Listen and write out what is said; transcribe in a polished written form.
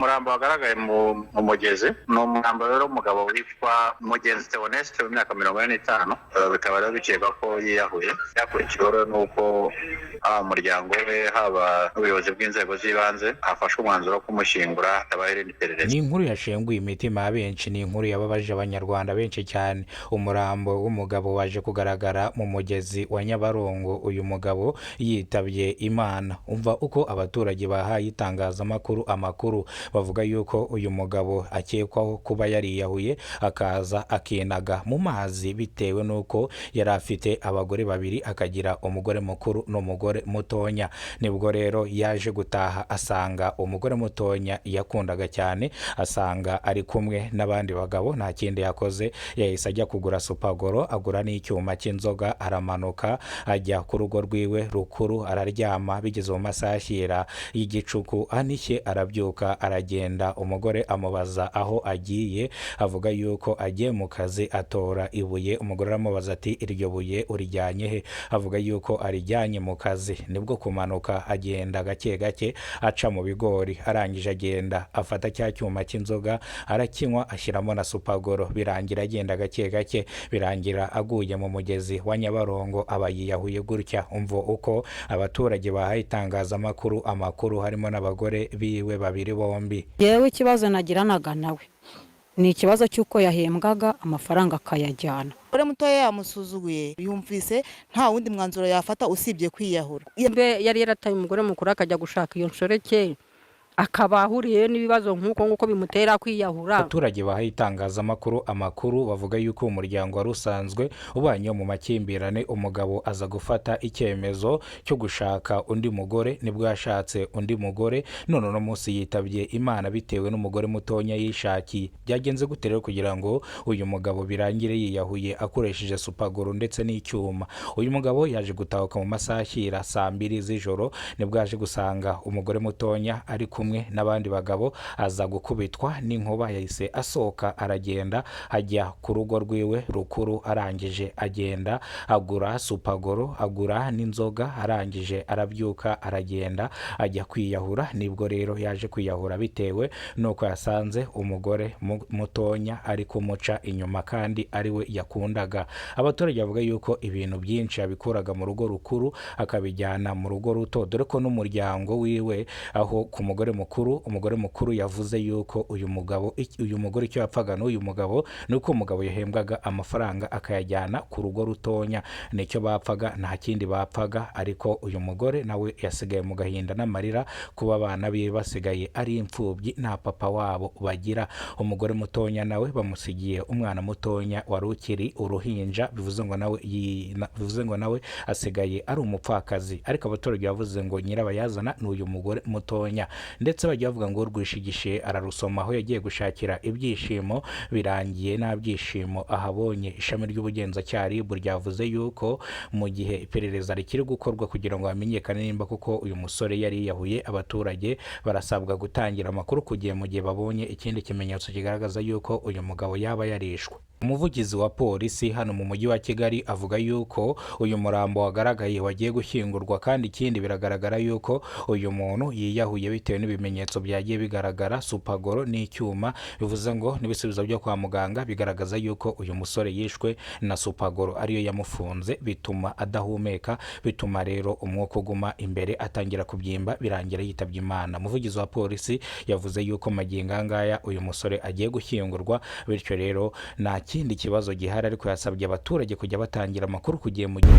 umurambo wagaragaye mu mugezi ni umurambo rero umugabo witwa Mugenzi Theoneste w'imyaka 45 bikaba rero bikekwa ko yiyahuye. Yakurikiwe n'uko umuryango we haba n'ubuyobozi bw'inzego z'ibanze afashwe umwanzuro wo kumushyingura hatabaye iperereza. Ni inkuru yashenguye imitima ya benshi, ni inkuru yababaje abanyarwanda benshi cyane. Umurambo w'umugabo waje kugaragara mu mugezi wa Nyabarongo, uyu mugabo yitabye Imana. Umva uko abaturage bahaye itangazamakuru amakuru, bavuga yuko uyu mugabo akekwaho kuba yariyahuye akaza akinaga mu mazi bitewe nuko yari afite abagore babiri akagira umugore mukuru n'umugore mutonya. Nibwo rero yaje gutaha asanga umugore mutonya yakundaga cyane, asanga ari kumwe n'abandi bagabo. Nta kindi yakoze, yahise ajya kugura supagoro, agura n'icyuma cy'inzoga, aramanuka ajya ku rugo rwiwe rukuru araryama. Bigeze mu masaha ashyira y'igicuku anishye arabyuka aragenda. Umugore amubaza aho agiye, avuga yuko agiye mu kazi, atora ibuye. Umugore aramubaza ati iryo buye urijyanye he? Avuga yuko arijyanye mu kazi. Nibwo kumanuka agenda gake gake aca mu bigori, arangije agenda afata cya cyuma cy'inzoga arakinywa ashyiramo na supagoro. Birangira agenda gake gake, birangira aguye mu mugezi wa Nyabarongo, aba yiyahuye gutya. Umvo uko abaturage bahaye itangazamakuru amakuru, harimo n'abagore biwe babiri bombi. Yewe ikibazo nagiranaga nawe ni ikibazo cy'uko yahembwaga amafaranga akayajyana. Ore mutoya yamusuzuguye, yumvise nta wundi mwanzuro yafata usibye kwiyahura. Yari yarataye umugore mukuru akajya gushaka iyo nshoreke, akabahuriye n'ibibazo nk'uko bimutera kwiyahura. Abaturage bahaye itangazamakuru amakuru bavuga yuko umuryango wari usanzwe ubanye mu makimbirane. Umugabo aza gufata icyemezo cyo gushaka undi mugore, nibwo yashatse undi mugore, none uno munsi yitabye Imana bitewe n'umugore mutonya yishakiye. Byagenze gute rero kugira ngo uyu mugabo birangire yiyahuye akoresheje supagoro ndetse n'icyuma? Uyu mugabo yaje gutahuka mu masaha ashyira saa 2 z'ijoro, nibwo yaje gusanga umugore mutonya ari kumwe n'abandi bagabo, aza gukubitwa n'inkuba. Yahise asohoka aragenda ajya ku rugo rwiwe rukuru, arangije agenda agura supagoro, agura n'inzoga, arangije arabyuka aragenda ajya kwiyahura. Nibwo rero yaje kwiyahura bitewe nuko yasanze umugore mutonya ari kumuca inyuma kandi ari we yakundaga. Abaturage bavuga yuko ibintu byinshi yabikuraga mu rugo rukuru akabijyana mu rugo ruto, dore ko n'umuryango wiwe aho ku mugore mukuru yavuze yuko uyu mugore icyo yapfaga n'uyu mugabo nuko umugabo yahembwaga amafaranga akayajyana ku rugo rutonya, nicyo bapfaga, nta kindi bapfaga. Ariko uyu mugore nawe yasigaye mu gahinda n'amarira kuba abana be basigaye ari imfubyi nta papa wabo bagira. Umugore mutonya nawe bamusigiye umwana mutonya wari ukiri uruhinja, bivuze ngo nawe asigaye ari umupfakazi. Ariko abaturage bavuze ngo nyirabayazana n'uyu mugore mutonya, ndetse bajya bavuga ngo rwishigishe ararusoma. Aho yagiye gushakira ibyishimo birangiye nta byishimo ahabonye. Ishami ry'ubugenzacyaha RIB ryavuze yuko mu gihe iperereza rikiri gukorwa kugira ngo hamenyekane nimba kuko uyu musore yari yahuye, abaturage barasabwa gutangira amakuru ku gihe mu gihe babonye ikindi kimenyetso kigaragaza yuko uyu mugabo yaba yarishwe. Umuvugizi wa polisi hano mu mujyi wa Kigali avuga yuko uyu murambo wagaragaye wagiye gushyingurwa, kandi ikindi biragaragara yuko uyu muntu yiyahuye bitewe n'ibimenyetso byagiye bigaragara, supagoro n'icyuma. Bivuze ngo n'ibisubizo byo kwa muganga bigaragaza yuko uyu musore yishwe na supagoro ariyo yamufunze, bituma adahumeka, bituma rero umwuka uguma imbere, atangira kubyimba, birangira yitabye Imana. Umuvugizi wa polisi yavuze yuko magingo angaya uyu musore agiye gushyingurwa, bityo rero nta kindi kibazo gihari, ariko yasabye abaturage kujya batangira amakuru ku gihe mu gihe